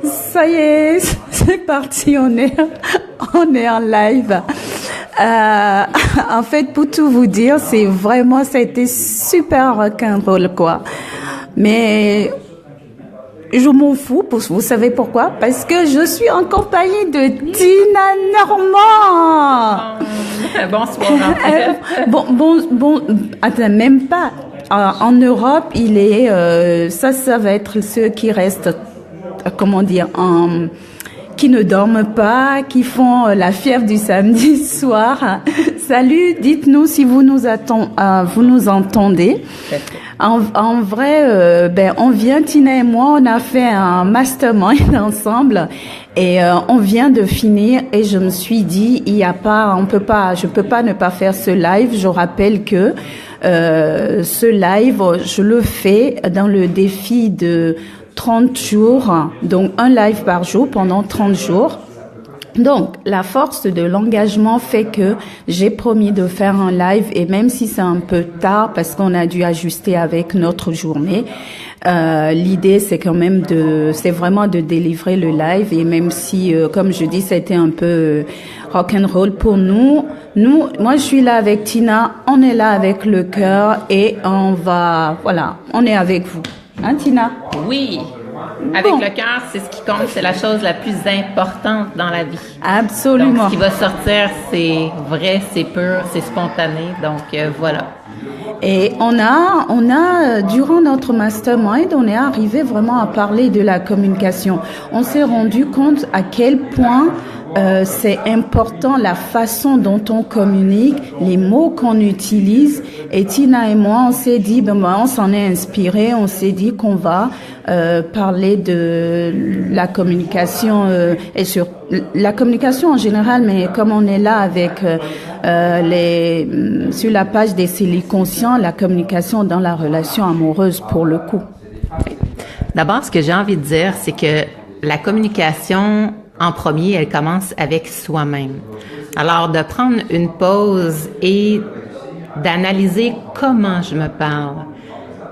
Ça y est, c'est parti, on est en live. En fait, pour tout vous dire, ça a été super rock'n'roll, quoi. Mais je m'en fous, vous savez pourquoi? Parce que je suis en compagnie de Tina Normand. Bonsoir. Attends, même pas. En Europe, il est, ça va être ceux qui restent, qui ne dorment pas, qui font la fièvre du samedi soir. Salut, dites-nous si vous nous entendez. En vrai, on vient, Tina et moi, on a fait un mastermind ensemble et on vient de finir et je me suis dit, je peux pas ne pas faire ce live. Je rappelle que ce live, je le fais dans le défi de 30 jours, donc un live par jour pendant 30 jours. Donc, la force de l'engagement fait que j'ai promis de faire un live et même si c'est un peu tard parce qu'on a dû ajuster avec notre journée, l'idée c'est quand même c'est vraiment de délivrer le live et même si, comme je dis, c'était un peu rock'n'roll pour nous. Moi je suis là avec Tina, on est là avec le cœur et on est avec vous. Hein, Tina? Oui. Avec le cœur, c'est ce qui compte, c'est la chose la plus importante dans la vie. Absolument. Donc, ce qui va sortir, c'est vrai, c'est pur, c'est spontané. Donc, voilà. Et on a, durant notre mastermind, on est arrivé vraiment à parler de la communication. On s'est rendu compte à quel point c'est important la façon dont on communique, les mots qu'on utilise. Et Tina et moi, on s'est dit, on s'en est inspiré, on s'est dit qu'on va parler de la communication et sur la communication en général, mais comme on est là avec sur la page des cellules conscients, la communication dans la relation amoureuse pour le coup. D'abord, ce que j'ai envie de dire, c'est que la communication, en premier, elle commence avec soi-même. Alors, de prendre une pause et d'analyser comment je me parle.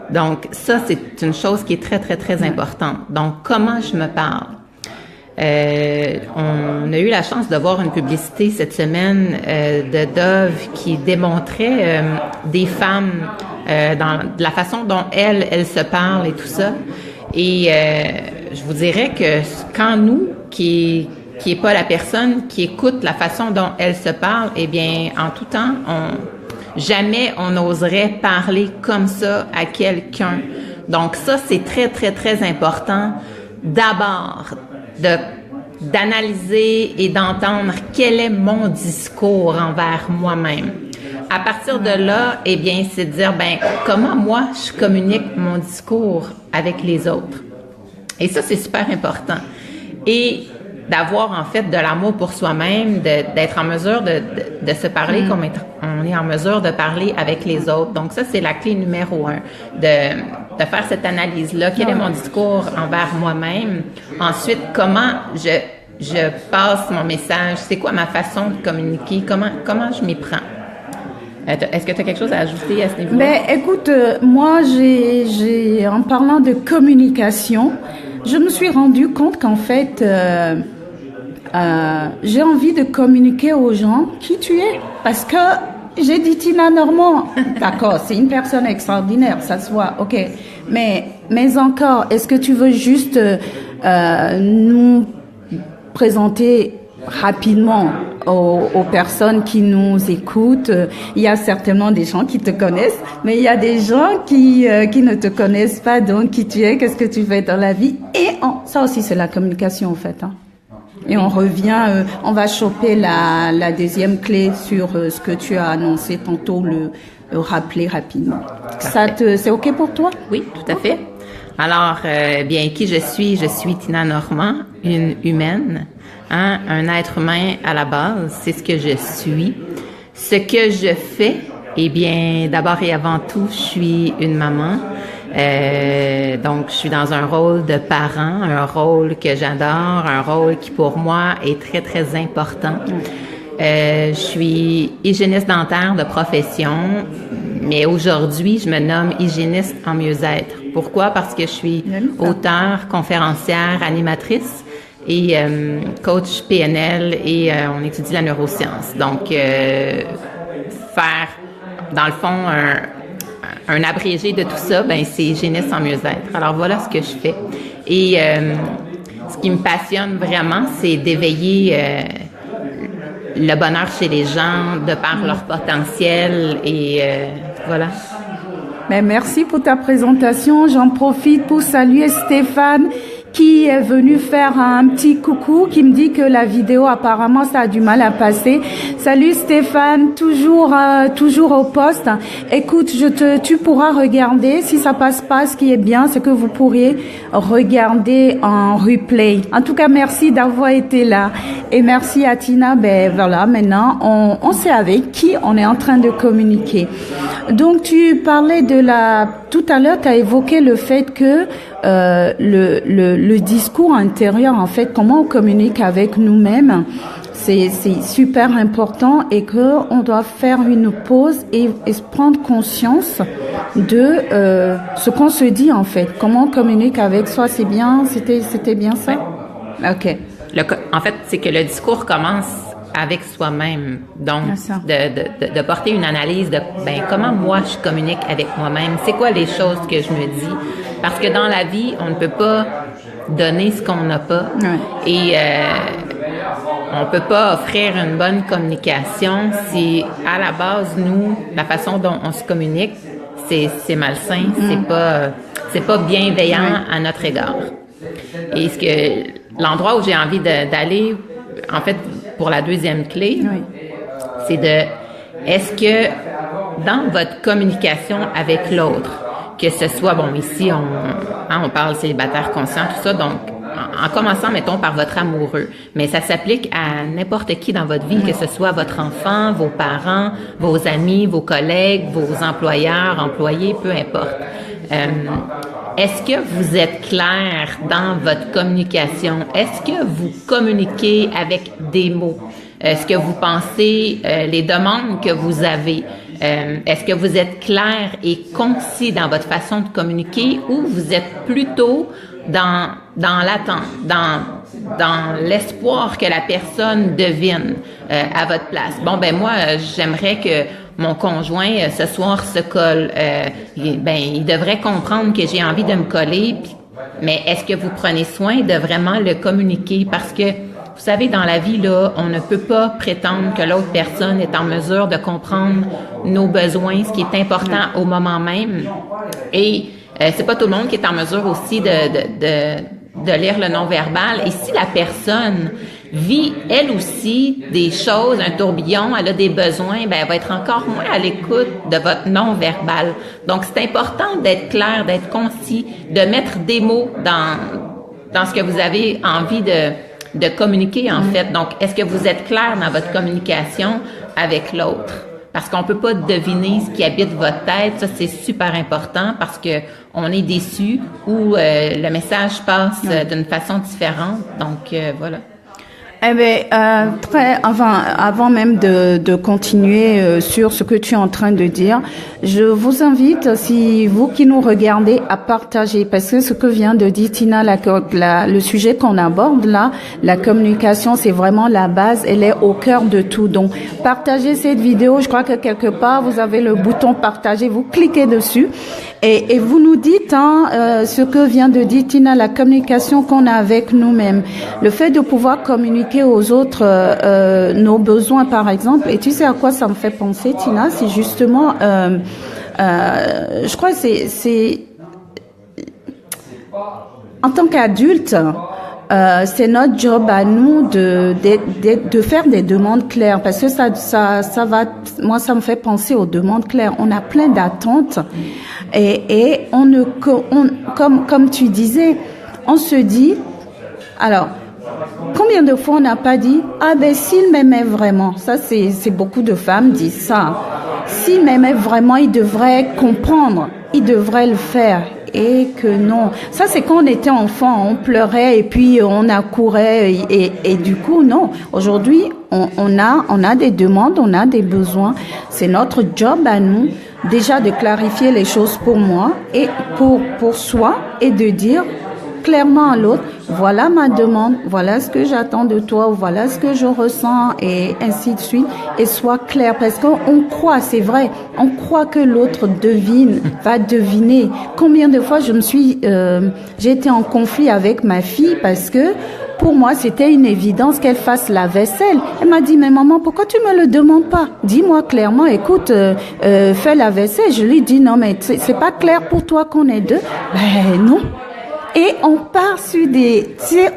Donc, ça, c'est une chose qui est très, très, très importante. Donc, comment je me parle? On a eu la chance de voir une publicité cette semaine de Dove qui démontrait des femmes dans la façon dont elles se parlent et tout ça. Et je vous dirais que quand nous, qui est pas la personne qui écoute la façon dont elle se parle, eh bien, en tout temps, jamais on n'oserait parler comme ça à quelqu'un. Donc ça, c'est très, très, très important. D'abord, d'analyser et d'entendre quel est mon discours envers moi-même. À partir de là, eh bien, c'est de dire, comment moi, je communique mon discours avec les autres. Et ça, c'est super important. Et d'avoir, en fait, de l'amour pour soi-même, d'être en mesure de se parler comme on est en mesure de parler avec les autres. Donc, ça, c'est la clé numéro 1, de faire cette analyse-là. Quel est mon discours envers moi-même? Ensuite, comment je passe mon message? C'est quoi ma façon de communiquer? Comment je m'y prends? Est-ce que tu as quelque chose à ajouter à ce niveau-là? Écoute, moi, en parlant de communication, je me suis rendu compte qu'en fait, j'ai envie de communiquer aux gens qui tu es. Parce que j'ai dit Tina Normand. D'accord, c'est une personne extraordinaire, ça se voit, ok. Mais encore, est-ce que tu veux juste nous présenter rapidement aux personnes qui nous écoutent? Il y a certainement des gens qui te connaissent, mais il y a des gens qui ne te connaissent pas, donc qui tu es, qu'est-ce que tu fais dans la vie. Et ça aussi, c'est la communication, en fait. Hein. Et on revient, on va choper la deuxième clé sur ce que tu as annoncé tantôt, le rappeler rapidement. C'est OK pour toi? Oui, tout à fait. Alors, bien, qui je suis? Je suis Tina Normand, une humaine, un être humain à la base, c'est ce que je suis. Ce que je fais, eh bien, d'abord et avant tout, je suis une maman. Donc, je suis dans un rôle de parent, un rôle que j'adore, un rôle qui pour moi est très, très important. Je suis hygiéniste dentaire de profession. Mais aujourd'hui, je me nomme hygiéniste en mieux-être. Pourquoi? Parce que je suis auteure, conférencière, animatrice et coach PNL et on étudie la neuroscience. Donc, faire, dans le fond, un abrégé de tout ça, ben c'est hygiéniste en mieux-être. Alors, voilà ce que je fais. Et ce qui me passionne vraiment, c'est d'éveiller le bonheur chez les gens de par leur potentiel et voilà. Mais merci pour ta présentation. J'en profite pour saluer Stéphane qui est venu faire un petit coucou, qui me dit que la vidéo apparemment ça a du mal à passer. Salut Stéphane, toujours au poste. Écoute, tu pourras regarder. Si ça passe pas, ce qui est bien, c'est que vous pourriez regarder en replay. En tout cas, merci d'avoir été là et merci à Tina. Ben voilà, maintenant on sait avec qui on est en train de communiquer. Donc tu parlais tout à l'heure, tu as évoqué le fait que le discours intérieur, en fait, comment on communique avec nous-mêmes, c'est super important et que on doit faire une pause et prendre conscience de ce qu'on se dit, en fait. Comment on communique avec soi, c'est bien, c'était bien ça? Ouais. OK. En fait, c'est que le discours commence avec soi-même. Donc, de porter une analyse de comment moi je communique avec moi-même. C'est quoi les choses que je me dis? Parce que dans la vie, on ne peut pas donner ce qu'on n'a pas. Ouais. Et on peut pas offrir une bonne communication si, à la base, nous, la façon dont on se communique, c'est malsain, c'est pas bienveillant à notre égard. Et l'endroit où j'ai envie d'aller, en fait, pour la deuxième clé, c'est est-ce que dans votre communication avec l'autre, que ce soit, ici, on parle célibataire conscient, tout ça, donc, en commençant, mettons, par votre amoureux, mais ça s'applique à n'importe qui dans votre vie, que ce soit votre enfant, vos parents, vos amis, vos collègues, vos employeurs, employés, peu importe. Est-ce que vous êtes clair dans votre communication? Est-ce que vous communiquez avec des mots? Est-ce que vous pensez les demandes que vous avez? Est-ce que vous êtes clair et concis dans votre façon de communiquer ou vous êtes plutôt dans l'attente, dans l'espoir que la personne devine à votre place? Moi, j'aimerais que mon conjoint, ce soir, se colle. Il devrait comprendre que j'ai envie de me coller. Mais est-ce que vous prenez soin de vraiment le communiquer? Parce que, vous savez, dans la vie, là, on ne peut pas prétendre que l'autre personne est en mesure de comprendre nos besoins, ce qui est important au moment même. Et c'est pas tout le monde qui est en mesure aussi de lire le non-verbal. Et si la personne vit, elle aussi, des choses, un tourbillon, elle a des besoins, elle va être encore moins à l'écoute de votre non-verbal. Donc, c'est important d'être clair, d'être concis, de mettre des mots dans ce que vous avez envie de communiquer, en fait. Donc, est-ce que vous êtes clair dans votre communication avec l'autre? Parce qu'on peut pas deviner ce qui habite votre tête. Ça, c'est super important parce que on est déçu ou le message passe d'une façon différente. Donc, voilà. Avant même de continuer sur ce que tu es en train de dire, je vous invite, si vous qui nous regardez, à partager, parce que ce que vient de dire Tina, le sujet qu'on aborde là, la communication, c'est vraiment la base, elle est au cœur de tout. Donc, partagez cette vidéo. Je crois que quelque part, vous avez le bouton partager, vous cliquez dessus. Et vous nous dites ce que vient de dire Tina, la communication qu'on a avec nous-mêmes, le fait de pouvoir communiquer aux autres nos besoins, par exemple. Et tu sais à quoi ça me fait penser, Tina? C'est justement, je crois que c'est en tant qu'adulte, c'est notre job à nous de faire des demandes claires, parce que ça va, moi ça me fait penser aux demandes claires. On a plein d'attentes et comme tu disais, on se dit, alors combien de fois on n'a pas dit s'il m'aimait vraiment, ça c'est beaucoup de femmes disent ça. S'il m'aimait vraiment, il devrait comprendre, il devrait le faire. et que non. Ça, c'est quand on était enfant, on pleurait et puis on accourait et du coup, non. Aujourd'hui, on a des demandes, on a des besoins. C'est notre job à nous, déjà de clarifier les choses pour moi et pour soi et de dire clairement à l'autre, voilà ma demande, voilà ce que j'attends de toi, voilà ce que je ressens et ainsi de suite. Et sois clair parce qu'on croit, c'est vrai, on croit que l'autre va deviner. Combien de fois j'ai été en conflit avec ma fille parce que pour moi, c'était une évidence qu'elle fasse la vaisselle. Elle m'a dit, mais maman, pourquoi tu me le demandes pas? Dis-moi clairement, écoute, fais la vaisselle. Je lui dis, non, mais c'est pas clair pour toi qu'on est deux? Ben, non. Et on part sur des, tu sais,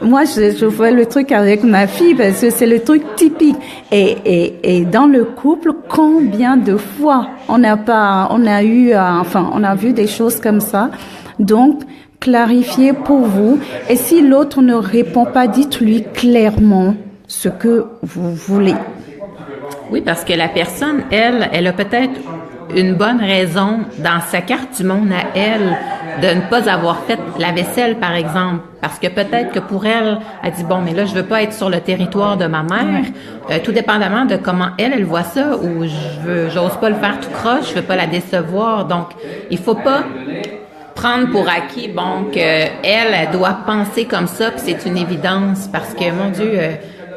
moi, je fais le truc avec ma fille parce que c'est le truc typique. Et dans le couple, combien de fois on a vu des choses comme ça. Donc, clarifiez pour vous. Et si l'autre ne répond pas, dites-lui clairement ce que vous voulez. Oui, parce que la personne, elle a peut-être une bonne raison dans sa carte du monde à elle de ne pas avoir fait la vaisselle, par exemple. Parce que peut-être que pour elle, elle dit, bon, mais là, je veux pas être sur le territoire de ma mère, tout dépendamment de comment elle voit ça, ou j'ose pas le faire tout croche, je veux pas la décevoir. Donc, il faut pas prendre pour acquis, bon, que elle doit penser comme ça, puis c'est une évidence, parce que, mon Dieu,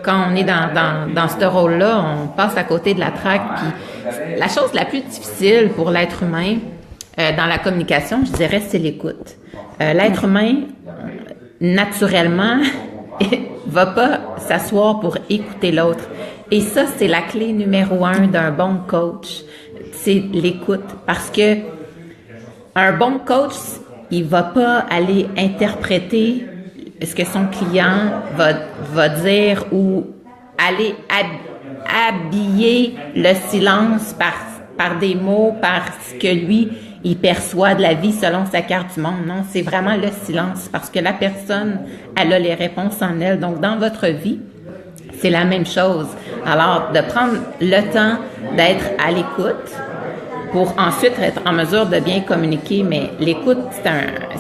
quand on est dans ce rôle-là, on passe à côté de la traque. Puis la chose la plus difficile pour l'être humain dans la communication, je dirais, c'est l'écoute. L'être humain, naturellement, va pas s'asseoir pour écouter l'autre. Et ça, c'est la clé numéro 1 d'un bon coach, c'est l'écoute. Parce que un bon coach, il va pas aller interpréter ce que son client va dire ou aller habiller le silence par des mots, par ce que lui, il perçoit de la vie selon sa carte du monde. Non, c'est vraiment le silence parce que la personne, elle a les réponses en elle. Donc, dans votre vie, c'est la même chose. Alors, de prendre le temps d'être à l'écoute pour ensuite être en mesure de bien communiquer. Mais l'écoute,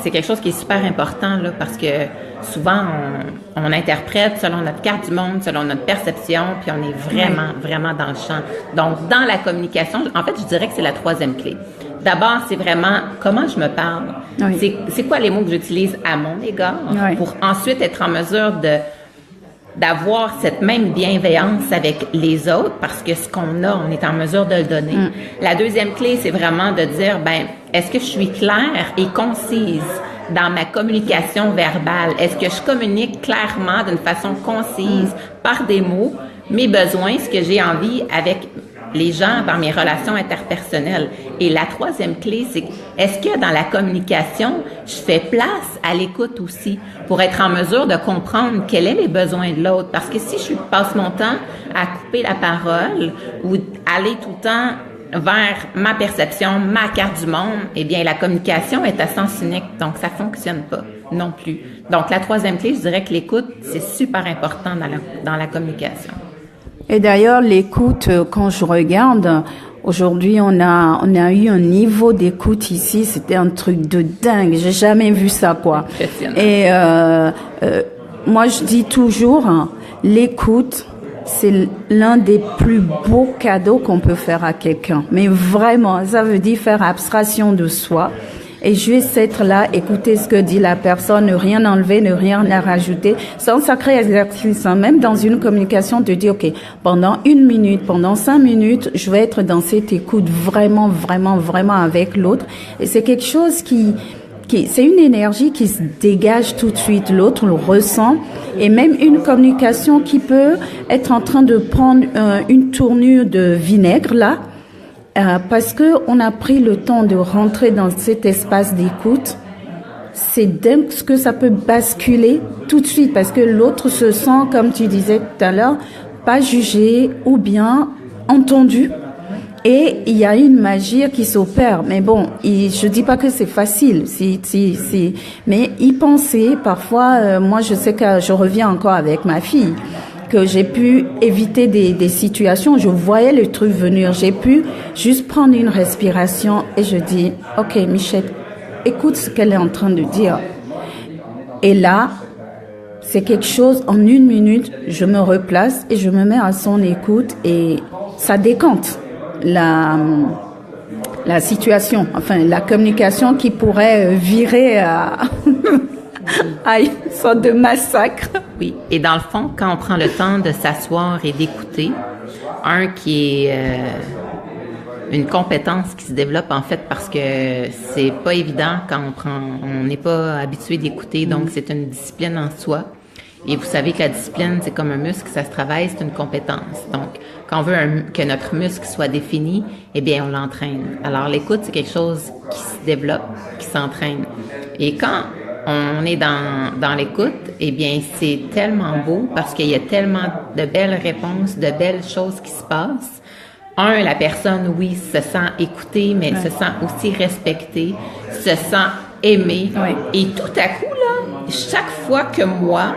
c'est quelque chose qui est super important là, parce que souvent, on interprète selon notre carte du monde, selon notre perception, puis on est vraiment dans le champ. Donc, dans la communication, en fait, je dirais que c'est la 3e clé. D'abord, c'est vraiment comment je me parle. Oui. C'est quoi les mots que j'utilise à mon égard pour ensuite être en mesure d'avoir cette même bienveillance avec les autres parce que ce qu'on a, on est en mesure de le donner. La 2e clé, c'est vraiment de dire, est-ce que je suis claire et concise dans ma communication verbale? Est-ce que je communique clairement d'une façon concise par des mots mes besoins, ce que j'ai envie avec les gens dans mes relations interpersonnelles? Et la 3e clé, c'est est-ce que dans la communication, je fais place à l'écoute aussi pour être en mesure de comprendre quels sont les besoins de l'autre? Parce que si je passe mon temps à couper la parole ou aller tout le temps vers ma perception, ma carte du monde, eh bien, la communication est à sens unique. Donc, ça fonctionne pas non plus. Donc, la 3e clé, je dirais que l'écoute, c'est super important dans la communication. Et d'ailleurs, l'écoute, quand je regarde, aujourd'hui, on a eu un niveau d'écoute ici, c'était un truc de dingue. J'ai jamais vu ça, quoi. Et moi, je dis toujours, l'écoute, c'est l'un des plus beaux cadeaux qu'on peut faire à quelqu'un. Mais vraiment, ça veut dire faire abstraction de soi. Et juste être là, écouter ce que dit la personne, ne rien enlever, ne rien rajouter. C'est un sacré exercice, hein, même dans une communication, de dire, OK, pendant 1 minute, pendant 5 minutes, je vais être dans cette écoute vraiment avec l'autre. Et c'est quelque chose c'est une énergie qui se dégage tout de suite. L'autre le ressent. Et même une communication qui peut être en train de prendre une tournure de vinaigre, là, parce que on a pris le temps de rentrer dans cet espace d'écoute, c'est dingue ce que ça peut basculer tout de suite parce que l'autre se sent, comme tu disais tout à l'heure, pas jugé ou bien entendu. Et il y a une magie qui s'opère. Mais bon, je dis pas que c'est facile. Mais y penser, parfois, moi je sais que je reviens encore avec ma fille, que j'ai pu éviter des situations, je voyais le truc venir, j'ai pu juste prendre une respiration et je dis, OK, Michette, écoute ce qu'elle est en train de dire. Et là, c'est quelque chose, en 1 minute, je me replace et je me mets à son écoute et ça décante la situation, enfin la communication qui pourrait virer à une sorte de massacre. Oui, et dans le fond, quand on prend le temps de s'asseoir et d'écouter, qui est une compétence qui se développe en fait parce que c'est pas évident quand on n'est pas habitué d'écouter, donc c'est une discipline en soi. Et vous savez que la discipline, c'est comme un muscle, ça se travaille, c'est une compétence. Donc, quand on veut que notre muscle soit défini, eh bien, on l'entraîne. Alors, l'écoute, c'est quelque chose qui se développe, qui s'entraîne. Et quand on est dans l'écoute, eh bien, c'est tellement beau parce qu'il y a tellement de belles réponses, de belles choses qui se passent. La personne, oui, se sent écoutée, mais se sent aussi respectée, se sent aimée. Oui. Et tout à coup, là, chaque fois que moi,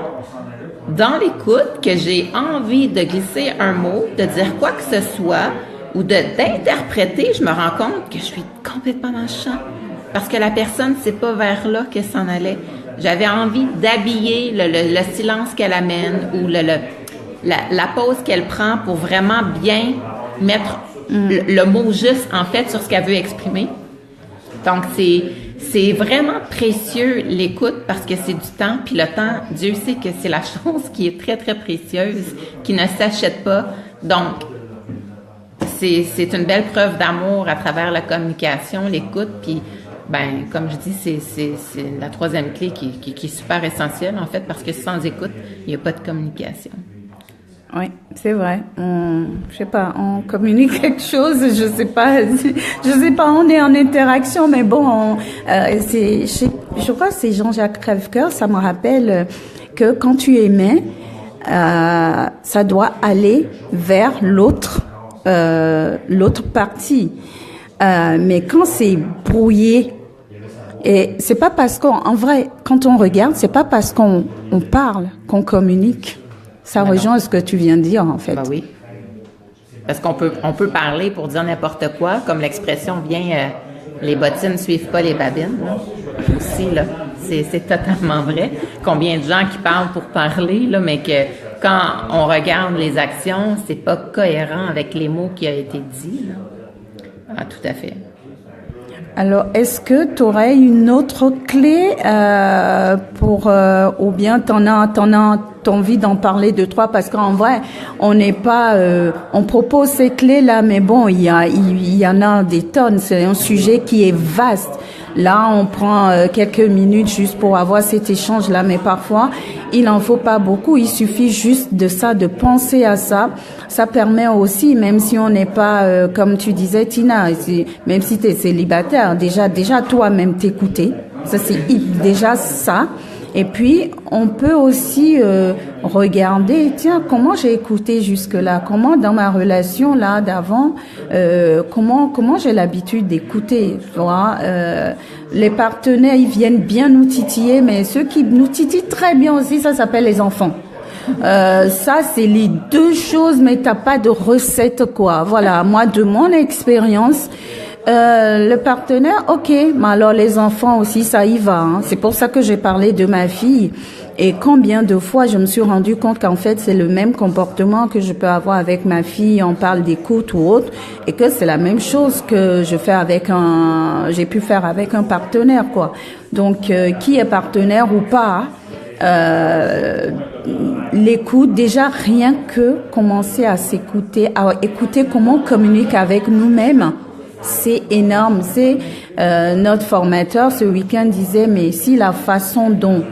dans l'écoute, que j'ai envie de glisser un mot, de dire quoi que ce soit, ou d'interpréter, je me rends compte que je suis complètement dans le champ. Parce que la personne, c'est pas vers là qu'elle s'en allait. J'avais envie d'habiller le silence qu'elle amène ou la pause qu'elle prend pour vraiment bien mettre le mot juste, en fait, sur ce qu'elle veut exprimer. Donc, c'est vraiment précieux, l'écoute, parce que c'est du temps. Puis le temps, Dieu sait que c'est la chose qui est très, très précieuse, qui ne s'achète pas. Donc, c'est une belle preuve d'amour à travers la communication, l'écoute. Puis, comme je dis, c'est la troisième clé qui est super essentielle, en fait, parce que sans écoute, il n'y a pas de communication. Oui, c'est vrai. Je sais pas, on communique quelque chose, je sais pas, on est en interaction, mais bon, je crois que c'est Jean-Jacques Crèvecoeur, ça me rappelle que quand tu émets, ça doit aller vers l'autre partie. Mais quand c'est brouillé, et c'est pas parce en vrai, quand on regarde, c'est pas parce qu'on parle qu'on communique. Ça rejoint ce que tu viens de dire, en fait. Oui. Parce qu'on peut parler pour dire n'importe quoi, comme l'expression vient, les bottines ne suivent pas les babines. Là. Aussi, là, c'est totalement vrai. Combien de gens qui parlent pour parler, là, mais que quand on regarde les actions, c'est pas cohérent avec les mots qui ont été dits. Là. Ah, tout à fait. Alors, est-ce que tu aurais une autre clé ou bien t'en as envie d'en parler 2-3 parce qu'en vrai, on n'est pas, on propose ces clés là, mais bon, il y en a des tonnes. C'est un sujet qui est vaste. Là, on prend quelques minutes juste pour avoir cet échange là, mais parfois, il en faut pas beaucoup. Il suffit juste de penser à ça. Ça permet aussi, même si on n'est pas, comme tu disais, Tina, même si tu es célibataire, déjà toi-même t'écouter. Ça, c'est déjà ça. Et puis, on peut aussi regarder, tiens, comment j'ai écouté jusque-là, comment dans ma relation là d'avant, comment j'ai l'habitude d'écouter. Tu vois, les partenaires, ils viennent bien nous titiller, mais ceux qui nous titillent très bien aussi, ça s'appelle les enfants. Ça, c'est les deux choses, mais t'as pas de recette, quoi. Voilà, moi, de mon expérience, le partenaire, ok, mais alors les enfants aussi, ça y va. Hein. C'est pour ça que j'ai parlé de ma fille. Et combien de fois je me suis rendu compte qu'en fait, c'est le même comportement que je peux avoir avec ma fille, on parle d'écoute ou autre, et que c'est la même chose que j'ai pu faire avec un partenaire, quoi. Donc, qui est partenaire ou pas, l'écoute, déjà rien que commencer à s'écouter, à écouter comment on communique avec nous-mêmes, c'est énorme. C'est notre formateur ce week-end disait, mais si la façon dont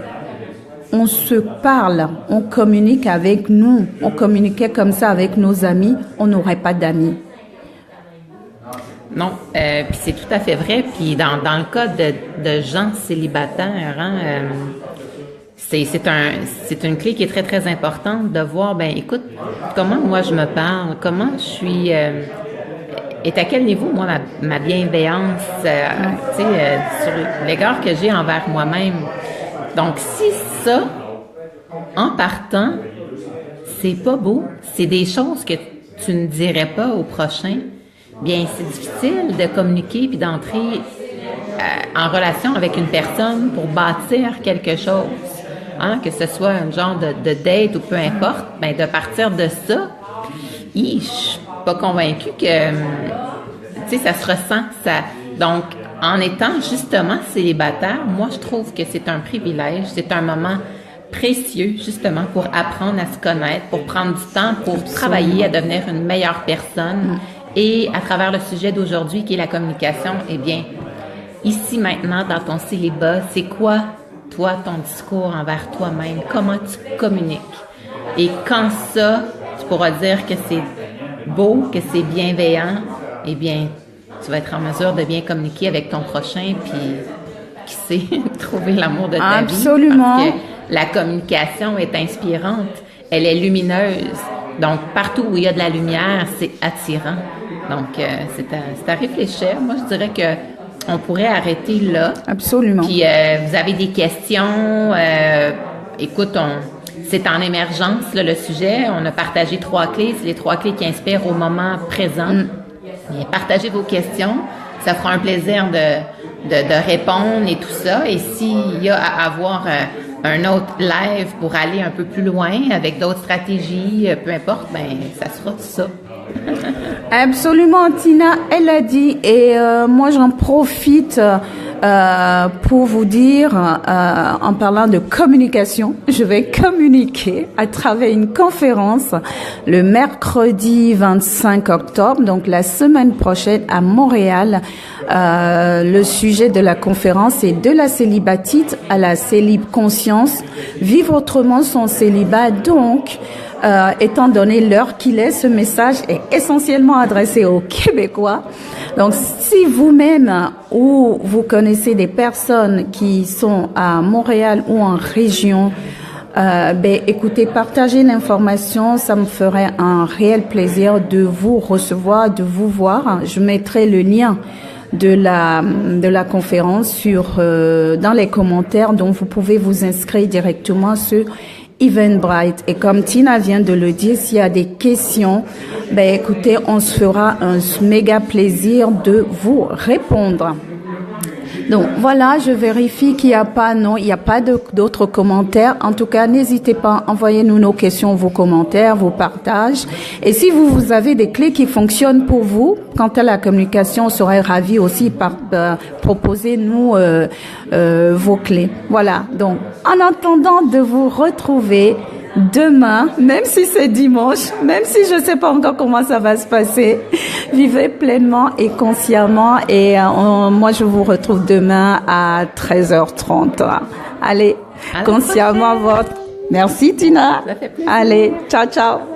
on se parle, on communique avec nous, on communiquait comme ça avec nos amis, on n'aurait pas d'amis. Non, puis c'est tout à fait vrai. Puis dans le cas de gens célibataires, c'est une clé qui est très, très importante de voir, écoute, comment moi je me parle, comment je suis, et à quel niveau, moi, ma bienveillance, sur l'égard que j'ai envers moi-même. Donc, si ça, en partant, c'est pas beau, c'est des choses que tu ne dirais pas au prochain, bien, c'est difficile de communiquer puis d'entrer en relation avec une personne pour bâtir quelque chose, hein, que ce soit un genre de date ou peu importe, ben de partir de ça, je suis pas convaincue que, tu sais, ça se ressent. Donc, en étant justement célibataire, moi, je trouve que c'est un privilège, c'est un moment précieux, justement, pour apprendre à se connaître, pour prendre du temps, pour travailler à devenir une meilleure personne. Et à travers le sujet d'aujourd'hui, qui est la communication, eh bien, ici, maintenant, dans ton célibat, c'est quoi, toi, ton discours envers toi-même? Comment tu communiques? Et quand ça, tu pourras dire que c'est beau, que c'est bienveillant, eh bien, tu vas être en mesure de bien communiquer avec ton prochain, puis, qui sait, trouver l'amour de ta Absolument. vie. Parce que la communication est inspirante, elle est lumineuse. Donc, partout où il y a de la lumière, c'est attirant. Donc, c'est à réfléchir. Moi, je dirais que on pourrait arrêter là. Absolument. Puis, vous avez des questions. Écoute, c'est en émergence, là, le sujet. On a partagé 3 clés. C'est les 3 clés qui inspirent au moment présent. Et partagez vos questions. Ça fera un plaisir de répondre et tout ça. Et s'il y a à avoir un autre live pour aller un peu plus loin avec d'autres stratégies, peu importe, ben ça sera ça. Absolument, Tina, elle a dit, et moi j'en profite pour vous dire, en parlant de communication, je vais communiquer à travers une conférence le mercredi 25 octobre, donc la semaine prochaine à Montréal. Le sujet de la conférence est de la célibatite à la célib-conscience, vivre autrement son célibat. Donc, étant donné l'heure qu'il est, ce message est essentiellement adressé aux Québécois. Donc, si vous-même ou vous connaissez des personnes qui sont à Montréal ou en région, écoutez, partagez l'information, ça me ferait un réel plaisir de vous recevoir, de vous voir. Je mettrai le lien de la conférence dans les commentaires, donc vous pouvez vous inscrire directement sur Eventbrite. Et comme Tina vient de le dire, s'il y a des questions, écoutez, on se fera un méga plaisir de vous répondre. Donc voilà, je vérifie qu'il n'y a pas, il n'y a pas d'autres commentaires. En tout cas, n'hésitez pas, envoyez-nous nos questions, vos commentaires, vos partages. Et si vous avez des clés qui fonctionnent pour vous, quant à la communication, on serait ravis aussi proposez-nous vos clés. Voilà. Donc, en attendant de vous retrouver demain, même si c'est dimanche, même si je ne sais pas encore comment ça va se passer, vivez pleinement et consciemment. Et moi, je vous retrouve demain à 13h30. Allez, consciemment votre... Merci, Tina. Allez, ciao, ciao.